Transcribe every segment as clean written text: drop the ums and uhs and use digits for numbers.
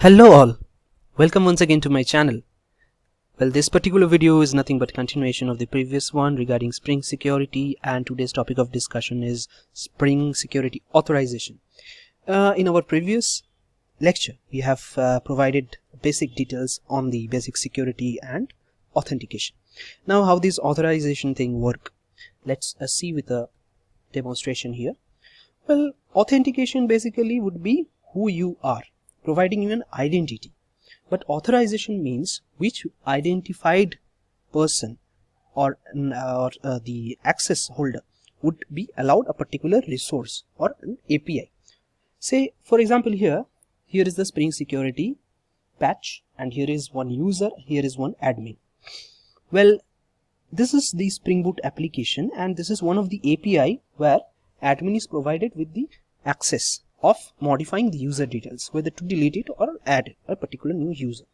Hello all, welcome once again to my channel. Well, this particular video is nothing but continuation of the previous one regarding Spring Security, and today's topic of discussion is Spring Security Authorization. In our previous lecture, we have provided basic details on the basic security and authentication. Now, how this authorization thing work? Let's see with a demonstration here. Well, authentication basically would be who you are, providing you an identity. But authorization means which identified person or the access holder would be allowed a particular resource or an API. Say, for example, here is the Spring Security patch, and here is one user, here is one admin. Well, this is the Spring Boot application, and this is one of the API where admin is provided with the access of modifying the user details, whether to delete it or add a particular new user.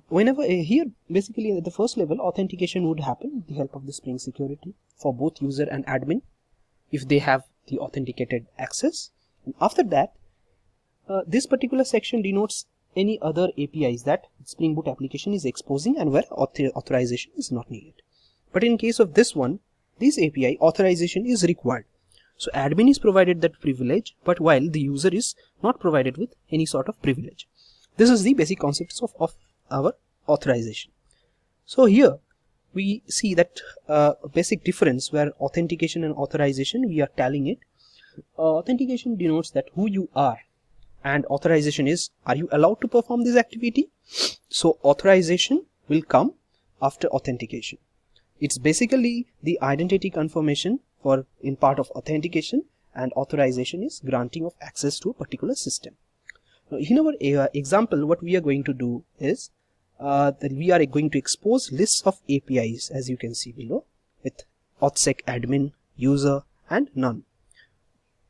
Whenever here, basically at the first level, authentication would happen with the help of the Spring Security for both user and admin if they have the authenticated access. And after that, this particular section denotes any other APIs that Spring Boot application is exposing and where authorization is not needed. But in case of this one, this API authorization is required. So admin is provided that privilege, but while the user is not provided with any sort of privilege. This is the basic concepts of our authorization. So here we see that basic difference where authentication and authorization, we are telling it. Authentication denotes that who you are, and authorization is, are you allowed to perform this activity? So authorization will come after authentication. It's basically the identity confirmation for in part of authentication, and authorization is granting of access to a particular system. Now, in our example, what we are going to do is that we are going to expose lists of APIs, as you can see below, with authsec admin, user, and none.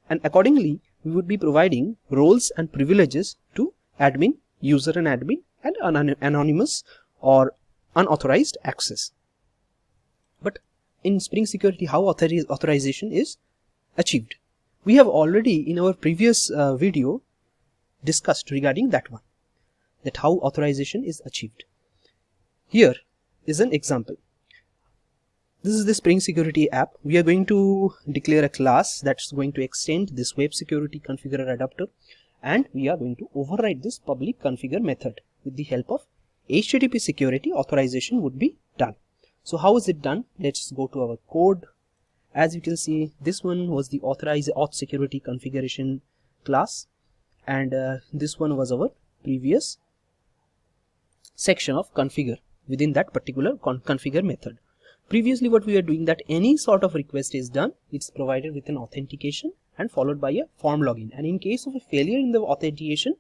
And accordingly, we would be providing roles and privileges to admin, user and admin, and anonymous or unauthorized access. But in Spring Security, how authorization is achieved? We have already in our previous video discussed regarding that one, that how authorization is achieved. Here is an example. This is the Spring Security app. We are going to declare a class that's going to extend this web security configurer adapter, and we are going to override this public configure method. With the help of HTTP security, authorization would be done. So how is it done? Let's go to our code. As you can see, this one was the auth security configuration class, and this one was our previous section of configure within that particular configure method. Previously, what we are doing, that any sort of request is done, it's provided with an authentication and followed by a form login, and in case of a failure in the authentication,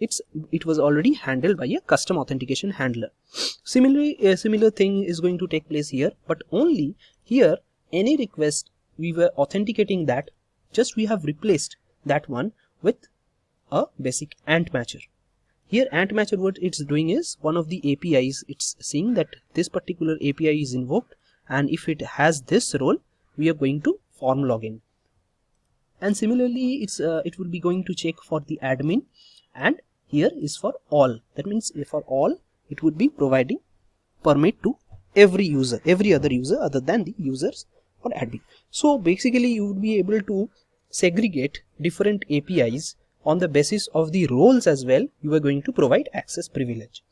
it was already handled by a custom authentication handler. Similarly, a similar thing is going to take place here, but only here any request we were authenticating that, just we have replaced that one with a basic ant matcher. Here ant matcher, what it's doing is, one of the APIs, it's seeing that this particular API is invoked, and if it has this role, we are going to form login. And similarly, it will be going to check for the admin, and here is for all. That means for all, it would be providing permit to every user, every other user other than the users or admin. So basically, you would be able to segregate different APIs on the basis of the roles as well. You are going to provide access privilege.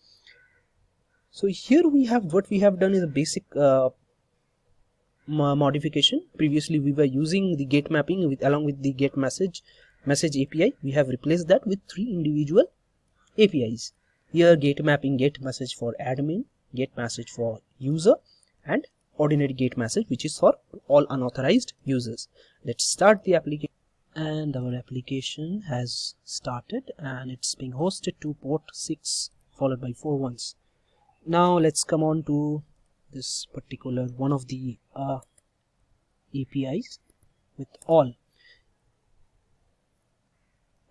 So here we have, what we have done is a basic modification. Previously we were using the gate mapping along with the get message API. We have replaced that with 3 individual APIs. Here get mapping, get message for admin, get message for user, and ordinary get message, which is for all unauthorized users. Let's start the application, and our application has started, and it's being hosted to port 6 followed by 4 ones. Now let's come on to this particular one of the APIs with all.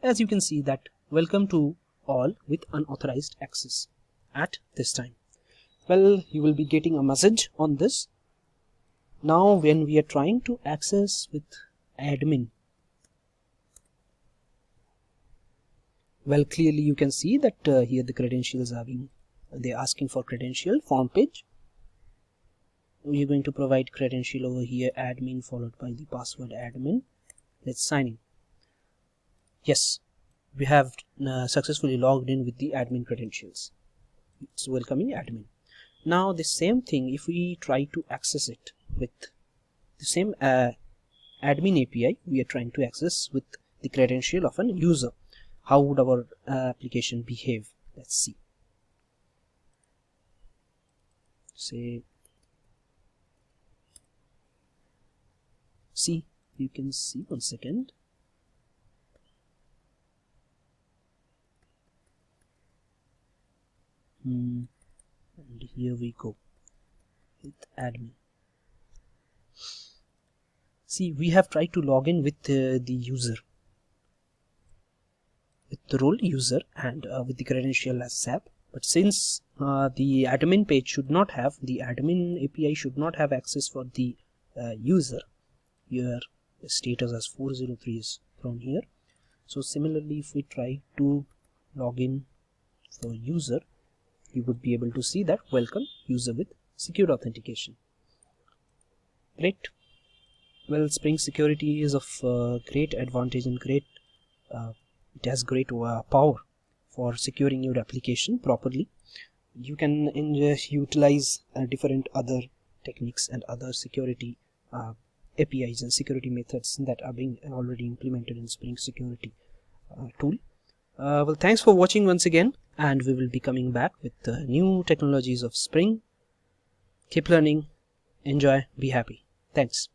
As you can see that welcome to all with unauthorized access at this time. Well, you will be getting a message on this. Now when we are trying to access with admin, Well, clearly you can see that here the credentials are being, they're asking for credential form page. We're going to provide credential over here, admin followed by the password admin. Let's sign in. Yes, we have successfully logged in with the admin credentials. It's welcoming admin. Now the same thing, if we try to access it with the same admin API, we are trying to access with the credential of an user, how would our application behave? Let's see. Say, see, you can see, one second. And here we go with admin. See, we have tried to log in with the user, with the role user, and with the credential as SAP. But since the admin page should not have, the admin API should not have access for the user, here the status as 403 is from here. So similarly, if we try to log in for user, you would be able to see that welcome user with secure authentication. Great. Well, Spring Security is of great advantage and great it has great power for securing your application properly. You can utilize different other techniques and other security APIs and security methods that are being already implemented in Spring Security tool. Well, thanks for watching once again, and we will be coming back with new technologies of Spring. Keep learning, enjoy, be happy. Thanks.